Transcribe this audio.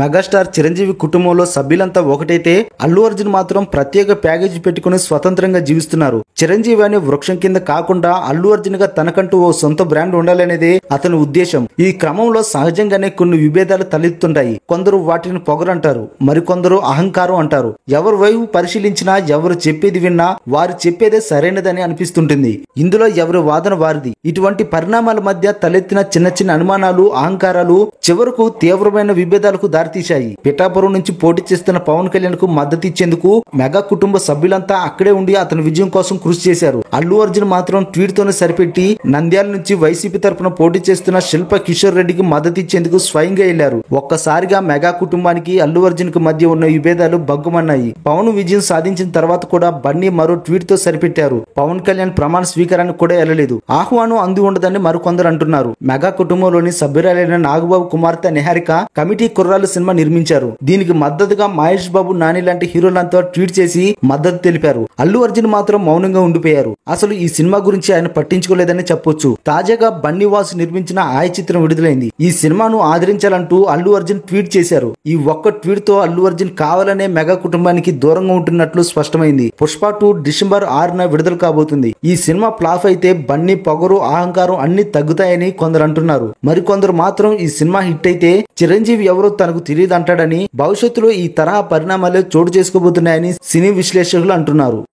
Megastar Chiranjeevi కుటుంబంలో సభ్యులంతా ఒకటైతే అల్లు అర్జున్ మాత్రం ప్రత్యేక ప్యాకేజీ పెట్టుకుని స్వతంత్రంగా జీవిస్తున్నారు. చిరంజీవి అనే వృక్షం కింద కాకుండా అల్లు అర్జున్ గా తనకంటూ ఓ సొంత బ్రాండ్ ఉండాలనేదే అతని ఉద్దేశం. ఈ క్రమంలో సహజంగానే కొన్ని విభేదాలు తలెత్తుంటాయి. కొందరు వాటిని పొగరంటారు, మరికొందరు అహంకారం అంటారు. ఎవరి వైపు పరిశీలించినా, ఎవరు చెప్పేది విన్నా వారు చెప్పేదే సరైనదని అనిపిస్తుంటుంది. ఇందులో ఎవరి వాదన వారిది. ఇటువంటి పరిణామాల మధ్య తలెత్తిన చిన్న చిన్న అనుమానాలు, అహంకారాలు చివరకు తీవ్రమైన విభేదాలకు దారితీశాయి. పిఠాపురం నుంచి పోటీ చేస్తున్న పవన్ కళ్యాణ్ కు మద్దతు ఇచ్చేందుకు మెగా కుటుంబ సభ్యులంతా అక్కడే ఉండి అతని విజయం కోసం కృషి చేశారు. అల్లు అర్జున్ మాత్రం ట్వీట్ తోనే సరిపెట్టి నంద్యాల నుంచి వైసీపీ తరపున పోటీ చేస్తున్న శిల్ప కిషోర్ రెడ్డికి మద్దతు ఇచ్చేందుకు స్వయంగా వెళ్లారు. ఒక్కసారిగా మెగా కుటుంబానికి అల్లు అర్జున్ కు మధ్య ఉన్న విభేదాలు బగ్గుమన్నాయి. పవన్ విజయం సాధించిన తర్వాత కూడా బన్నీ మరో ట్వీట్ తో సరిపెట్టారు. పవన్ కళ్యాణ్ ప్రమాణ స్వీకారానికి కూడా వెళ్లలేదు. ఆహ్వానం అంది ఉండదని మరికొందరు అంటున్నారు. మెగా కుటుంబంలోని సభ్యురాలైన నాగబాబు కుమార్తె నిహారిక కమిటీ కుర్రాలు సినిమా నిర్మించారు. దీనికి మద్దతుగా మహేష్ బాబు, నాని లాంటి హీరోలంతా ట్వీట్ చేసి మద్దతు తెలిపారు. అల్లు అర్జున్ మాత్రం మౌనంగా ఉండిపోయారు. అసలు ఈ సినిమా గురించి ఆయన పట్టించుకోలేదని చెప్పొచ్చు. తాజాగా బన్నీ వాసు నిర్మించిన ఆయ చిత్రం విడుదలైంది. ఈ సినిమాను ఆదరించాలంటూ అల్లు అర్జున్ ట్వీట్ చేశారు. ఈ ఒక్క ట్వీట్ తో అల్లు అర్జున్ కావాలనే మెగా కుటుంబానికి దూరంగా ఉంటున్నట్లు స్పష్టమైంది. పుష్ప 2 డిసెంబర్ 6న విడుదల కాబోతుంది. ఈ సినిమా ఫ్లాప్ అయితే బన్నీ పొగరు, అహంకారం అన్ని తగ్గుతాయని కొందరు అంటున్నారు. మరికొందరు మాత్రం ఈ సినిమా హిట్ అయితే చిరంజీవి ఎవరో తనకు తెలియదు అంటాడని, భవిష్యత్తులో ఈ తరహా పరిణామాలే చోటు చేసుకోబోతున్నాయని సినీ విశ్లేషకులు అంటున్నారు.